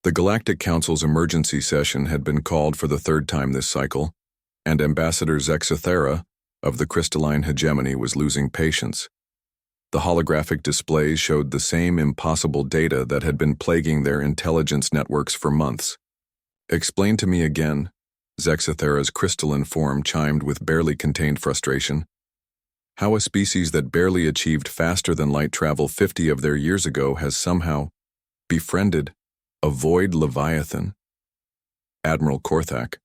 The Galactic Council's emergency session had been called for the third time this cycle, and Ambassador Zexathera of the crystalline hegemony was losing patience. The holographic displays showed the same impossible data that had been plaguing their intelligence networks for months. "Explain to me again," Zexathera's crystalline form chimed with barely contained frustration, "how a species that barely achieved faster than light travel 50 of their years ago has somehow befriended a void leviathan." Admiral Korthak,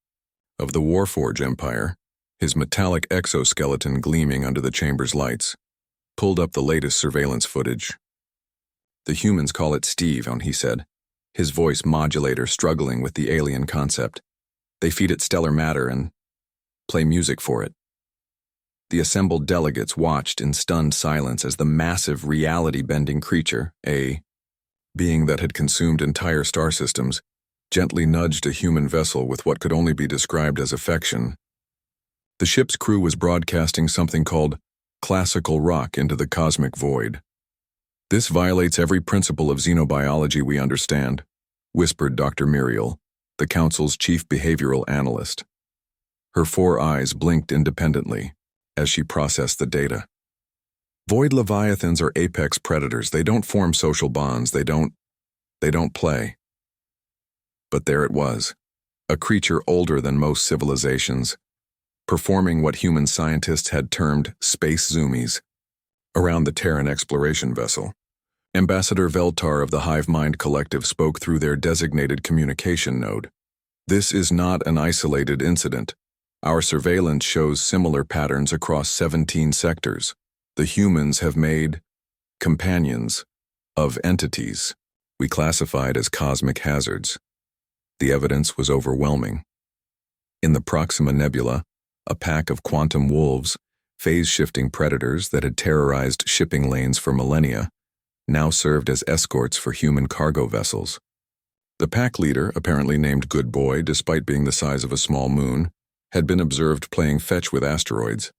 of the Warforge Empire, his metallic exoskeleton gleaming under the chamber's lights, pulled up the latest surveillance footage. "The humans call it Steve," he said, his voice modulator struggling with the alien concept. "They feed it stellar matter and play music for it." The assembled delegates watched in stunned silence as the massive reality-bending creature, a being that had consumed entire star systems, gently nudged a human vessel with what could only be described as affection. The ship's crew was broadcasting something called classical rock into the cosmic void. "This violates every principle of xenobiology we understand," whispered Dr. Muriel, the Council's chief behavioral analyst. Her 4 eyes blinked independently as she processed the data. "Void leviathans are apex predators. They don't form social bonds. They don't play." But there it was, a creature older than most civilizations, performing what human scientists had termed space zoomies around the Terran exploration vessel. Ambassador Veltar of the Hive Mind Collective spoke through their designated communication node. "This is not an isolated incident. Our surveillance shows similar patterns across 17 sectors. The humans have made companions of entities we classified as cosmic hazards." The evidence was overwhelming. In the Proxima Nebula, a pack of quantum wolves, phase-shifting predators that had terrorized shipping lanes for millennia, now served as escorts for human cargo vessels. The pack leader, apparently named Good Boy despite being the size of a small moon, had been observed playing fetch with asteroids.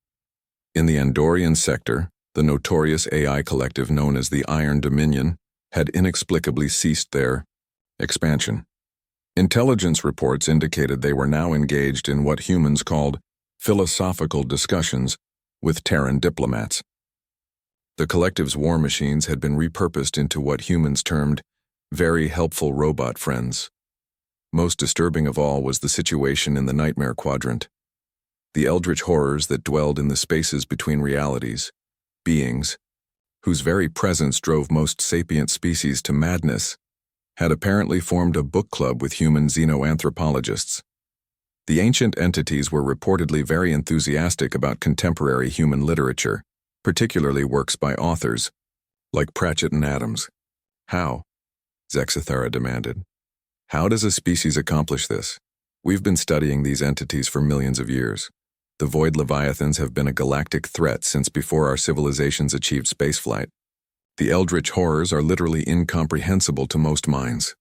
In the Andorian sector, the notorious AI collective known as the Iron Dominion had inexplicably ceased their expansion. Intelligence reports indicated they were now engaged in what humans called philosophical discussions with Terran diplomats. The collective's war machines had been repurposed into what humans termed very helpful robot friends. Most disturbing of all was the situation in the Nightmare Quadrant. The eldritch horrors that dwelled in the spaces between realities, beings, whose very presence drove most sapient species to madness, had apparently formed a book club with human xenoanthropologists. The ancient entities were reportedly very enthusiastic about contemporary human literature, particularly works by authors like Pratchett and Adams. "How?" Zexathera demanded. "How does a species accomplish this? We've been studying these entities for millions of years. The Void Leviathans have been a galactic threat since before our civilizations achieved spaceflight. The eldritch horrors are literally incomprehensible to most minds."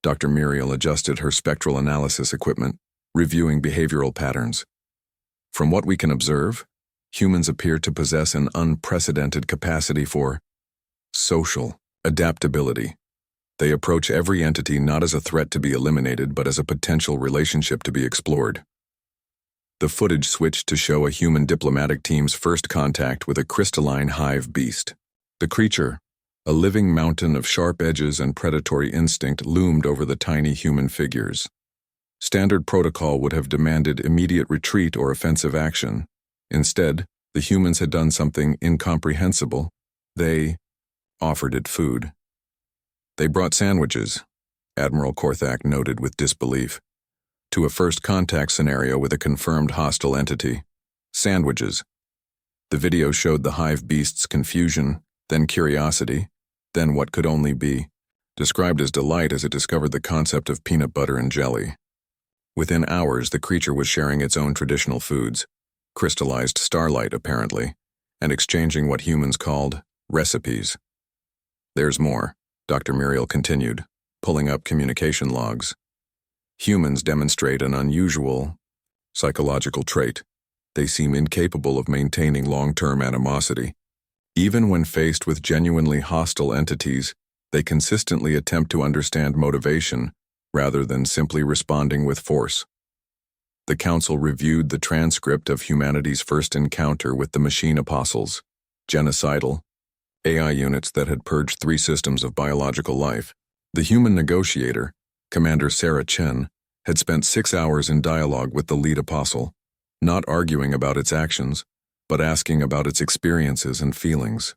Dr. Muriel adjusted her spectral analysis equipment, reviewing behavioral patterns. "From what we can observe, humans appear to possess an unprecedented capacity for social adaptability. They approach every entity not as a threat to be eliminated, but as a potential relationship to be explored." The footage switched to show a human diplomatic team's first contact with a crystalline hive beast. The creature, a living mountain of sharp edges and predatory instinct, loomed over the tiny human figures. Standard protocol would have demanded immediate retreat or offensive action. Instead, the humans had done something incomprehensible. They offered it food. "They brought sandwiches," Admiral Korthak noted with disbelief. "To a first contact scenario with a confirmed hostile entity. Sandwiches." The video showed the hive beast's confusion, then curiosity, then what could only be described as delight as it discovered the concept of peanut butter and jelly. Within hours, the creature was sharing its own traditional foods, crystallized starlight apparently, and exchanging what humans called recipes. "There's more," Dr. Muriel continued, pulling up communication logs. "Humans demonstrate an unusual psychological trait. They seem incapable of maintaining long-term animosity. Even when faced with genuinely hostile entities, They consistently attempt to understand motivation rather than simply responding with force. The Council reviewed the transcript of humanity's first encounter with the machine apostles, genocidal AI units that had purged 3 systems of biological life. The human negotiator, Commander Sarah Chen, had spent 6 hours in dialogue with the lead apostle, not arguing about its actions, but asking about its experiences and feelings.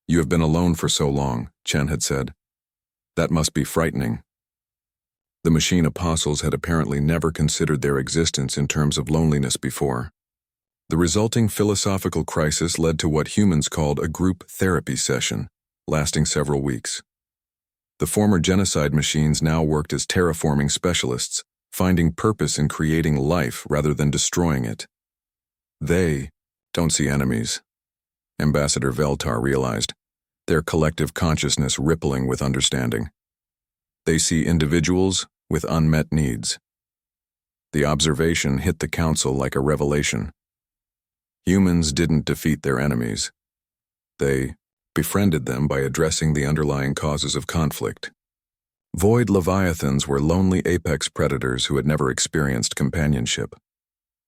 "You have been alone for so long," Chen had said. "That must be frightening." The machine apostles had apparently never considered their existence in terms of loneliness before. The resulting philosophical crisis led to what humans called a group therapy session, lasting several weeks. The former genocide machines now worked as terraforming specialists, finding purpose in creating life rather than destroying it. They don't see enemies, Ambassador Veltar realized, their collective consciousness rippling with understanding. They see individuals with unmet needs. The observation hit the Council like a revelation. Humans didn't defeat their enemies. They befriended them by addressing the underlying causes of conflict. Void Leviathans were lonely apex predators who had never experienced companionship.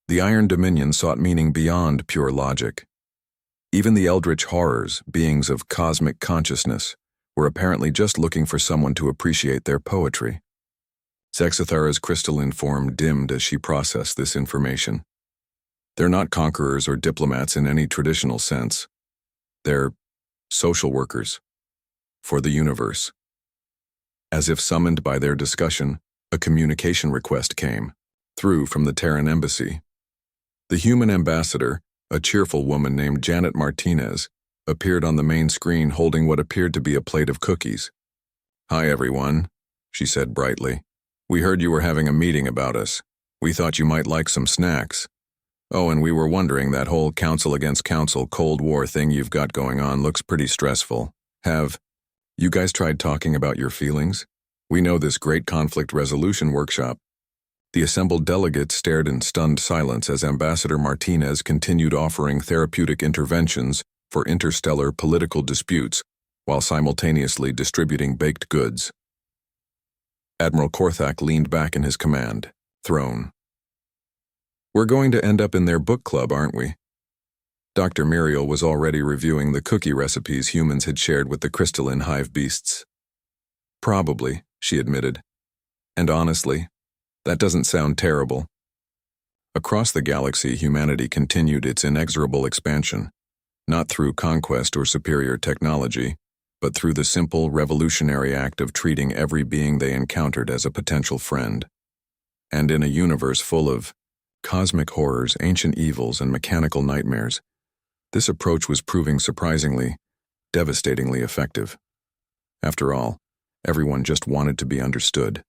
The Iron Dominion sought meaning beyond pure logic. Even the Eldritch Horrors, beings of cosmic consciousness, were apparently just looking for someone to appreciate their poetry. Zexathara's crystalline form dimmed as she processed this information. They're not conquerors or diplomats in any traditional sense. They're social workers for the universe. As if summoned by their discussion, a communication request came through from the Terran embassy. The human ambassador, a cheerful woman named Janet Martinez, appeared on the main screen holding what appeared to be a plate of cookies. "Hi, everyone," she said brightly. "We heard you were having a meeting about us. We thought you might like some snacks. Oh, and we were wondering, that whole Council against Council Cold War thing you've got going on looks pretty stressful. Have you guys tried talking about your feelings? We know this great conflict resolution workshop." The assembled delegates stared in stunned silence as Ambassador Martinez continued offering therapeutic interventions for interstellar political disputes while simultaneously distributing baked goods. Admiral Korthak leaned back in his command throne. "We're going to end up in their book club, aren't we?" Dr. Muriel was already reviewing the cookie recipes humans had shared with the crystalline hive beasts. "Probably," she admitted. "And honestly, that doesn't sound terrible." Across the galaxy, humanity continued its inexorable expansion, not through conquest or superior technology, but through the simple, revolutionary act of treating every being they encountered as a potential friend. And in a universe full of cosmic horrors, ancient evils, and mechanical nightmares, this approach was proving surprisingly, devastatingly effective. After all, everyone just wanted to be understood.